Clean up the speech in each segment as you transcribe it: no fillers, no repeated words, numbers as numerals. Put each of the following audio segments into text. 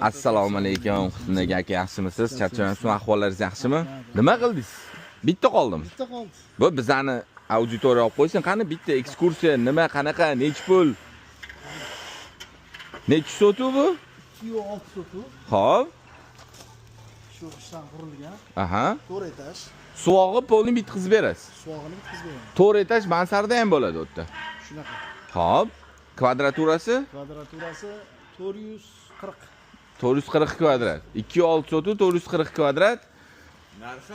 Assalomu alaykum. Nega aka yaxshimisiz? Charchamayapsizmi? Ahvollaringiz yaxshimi? Nima qildingiz? Bitta qoldim. Bitta qoldi. Bu bizani auditoriya olib qo'ysin. Qani bitta ekskursiya nima, qanaqa, nech pul? Nech sotu bu? 2.6 sotu. Xo'p. Shu ishdan qurilgan. Aha. 4 etaj. Suvog'i polni bitkizib berasiz. Suvog'ini bitkizib beraman. 4 etaj mansarda ham bo'ladi u yerda. Shunaqa. Xo'p. Kvadraturasi? Kvadraturasi 440. 440 kvadrat. 2.6 sotu 440 kvadrat. Narxi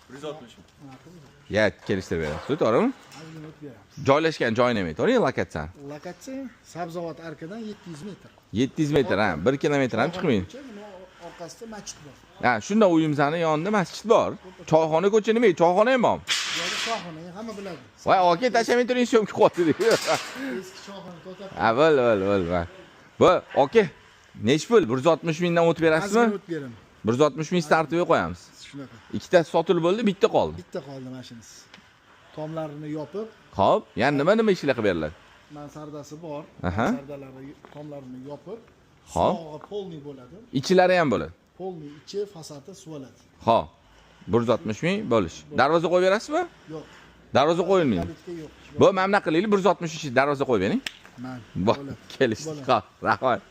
160 ming. Ya, kelishtirib berasiz, to'g'rimi? Ozgina o'tib beramiz. Joylashgan joyini ayting, lokatsiyani. Lokatsiya Sabzavot arkadan 700 metr. 700 metr, ha, 1 kilometr ham chiqmaydi. Orqasida masjid bor. Ha, shunda uyimizning yonida masjid bor. Choyxona ko'cha nima? Choyxona ham bormi? Yo'q, choyxona hamma biladi. Voy, aka tashamay turing, so'mki qo'ydi. Eski choyxona to'xtab. Ha, bo'l. Bu, aka, nech pul? 160 mingdan o'tib berasizmi? Ozgina o'tib beraman. 160 ming startga qo'yamiz. Shunaqa. Ikkitasi sotilib bo'ldi, bitta qoldi. Bitta qoldi mashinasi. Tomlarini yopib, Xo'p, yana nima ishlar qilib beriladi? mansardasi bor. Aha. Mansardalari tomlarini yopib, Xo'p. suvog'i polniy bo'ladi. Ichlari ham bo'ladi. Polniy ichi fasadi suvaladi. Xo'p. 160 ming bo'lish. Darvoza qo'yib berasizmi? Yo'q. Darvoza qo'yilmaydi. Kalitga yo'q. Bu mamna qilaylik, 160 darvoza qo'yib bering. Man. Kelishdik. Xo'p, rahmat.